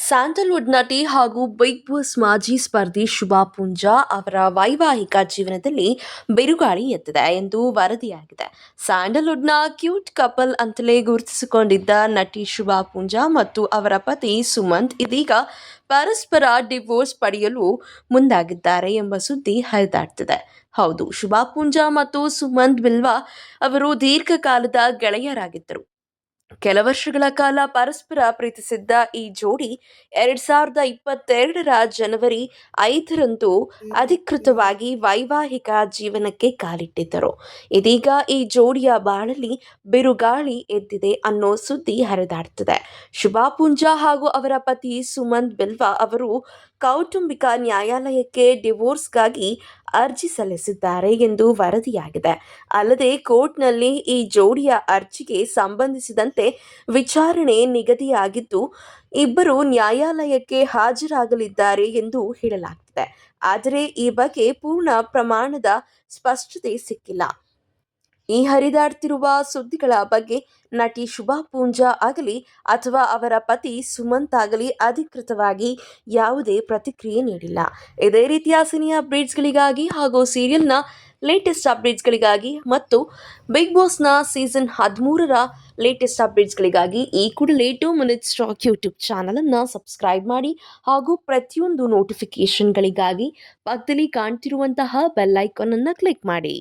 Sandalwood ನಟಿ ಹಾಗೂ big boss ಮಾಜಿ ಸ್ಪರ್ಧಿ ಶುಭಾ ಪುಂಜಾ ಅವರ ವೈವಾಹಿಕ ಜೀವನದಲ್ಲಿ ಬಿರುಗಾಳಿ ಎದ್ದಿದೆ ಎಂದು ವರದಿಯಾಗಿದೆ. ಸ್ಯಾಂಡಲ್ವುಡ್ನ ಕ್ಯೂಟ್ ಕಪಲ್ ಅಂತಲೇ ಗುರುತಿಸಿಕೊಂಡಿದ್ದ ನಟಿ ಶುಭಾ ಪುಂಜಾ ಮತ್ತು ಅವರ ಪತಿ ಸುಮಂತ್ ಇದೀಗ ಪರಸ್ಪರ ಡಿವೋರ್ಸ್ ಪಡೆಯಲು ಮುಂದಾಗಿದ್ದಾರೆ ಎಂಬ ಸುದ್ದಿ ಹರಿದಾಡ್ತಿದೆ. ಹೌದು, ಶುಭಾ ಪುಂಜಾ ಮತ್ತು ಸುಮಂತ್ ಬಿಲ್ವಾ ಅವರು ದೀರ್ಘಕಾಲದ ಗೆಳೆಯರಾಗಿದ್ದರು. ಕೆಲ ವರ್ಷಗಳ ಕಾಲ ಪರಸ್ಪರ ಪ್ರೀತಿಸಿದ್ದ ಈ ಜೋಡಿ 2022ರ ಜನವರಿ 5ರಂದು ಅಧಿಕೃತವಾಗಿ ವೈವಾಹಿಕ ಜೀವನಕ್ಕೆ ಕಾಲಿಟ್ಟಿದ್ದರು. ಇದೀಗ ಈ ಜೋಡಿಯ ಬಾಳಲ್ಲಿ ಬಿರುಗಾಳಿ ಎದ್ದಿದೆ ಅನ್ನೋ ಸುದ್ದಿ ಹರಿದಾಡ್ತಿದೆ. ಶುಭಾ ಪುಂಜಾ ಹಾಗೂ ಅವರ ಪತಿ ಸುಮಂತ್ ಬಿಲ್ವಾ ಅವರು ಕೌಟುಂಬಿಕ ನ್ಯಾಯಾಲಯಕ್ಕೆ ಡಿವೋರ್ಸ್ಗಾಗಿ ಅರ್ಜಿ ಸಲ್ಲಿಸಿದ್ದಾರೆ ಎಂದು ವರದಿಯಾಗಿದೆ. ಅಲ್ಲದೆ ಕೋರ್ಟ್ನಲ್ಲಿ ಈ ಜೋಡಿಯ ಅರ್ಜಿಗೆ ಸಂಬಂಧಿಸಿದಂತೆ ವಿಚಾರಣೆ ನಿಗದಿಯಾಗಿದ್ದು, ಇಬ್ಬರು ನ್ಯಾಯಾಲಯಕ್ಕೆ ಹಾಜರಾಗಲಿದ್ದಾರೆ ಎಂದು ಹೇಳಲಾಗ್ತಿದೆ. ಆದರೆ ಈ ಬಗ್ಗೆ ಪೂರ್ಣ ಪ್ರಮಾಣದ ಸ್ಪಷ್ಟತೆ ಸಿಕ್ಕಿಲ್ಲ. ಈ ಹರಿದಾಡ್ತಿರುವ ಸುದ್ದಿಗಳ ಬಗ್ಗೆ ನಟಿ ಶುಭಾ ಪುಂಜಾ ಆಗಲಿ ಅಥವಾ ಅವರ ಪತಿ ಸುಮಂತ್ ಆಗಲಿ ಅಧಿಕೃತವಾಗಿ ಯಾವುದೇ ಪ್ರತಿಕ್ರಿಯೆ ನೀಡಿಲ್ಲ. ಇದೇ ರೀತಿಯ ಸಿನಿ ಅಪ್ಡೇಟ್ಸ್ಗಳಿಗಾಗಿ ಹಾಗೂ ಸೀರಿಯಲ್ನ ಲೇಟೆಸ್ಟ್ ಅಪ್ಡೇಟ್ಸ್ಗಳಿಗಾಗಿ ಮತ್ತು ಬಿಗ್ ಬಾಸ್ನ ಸೀಸನ್ 13ರ ಲೇಟೆಸ್ಟ್ ಅಪ್ಡೇಟ್ಸ್ಗಳಿಗಾಗಿ ಈ ಕೂಡಲೇ 2 ಮಿನಿಟ್ಸ್ ಟಾಕ್ ಯೂಟ್ಯೂಬ್ ಚಾನಲನ್ನು ಸಬ್ಸ್ಕ್ರೈಬ್ ಮಾಡಿ ಹಾಗೂ ಪ್ರತಿಯೊಂದು ನೋಟಿಫಿಕೇಷನ್ಗಳಿಗಾಗಿ ಪಕ್ಕದಲ್ಲಿ ಕಾಣ್ತಿರುವಂತಹ ಬೆಲ್ ಐಕಾನ್ ಅನ್ನು ಕ್ಲಿಕ್ ಮಾಡಿ.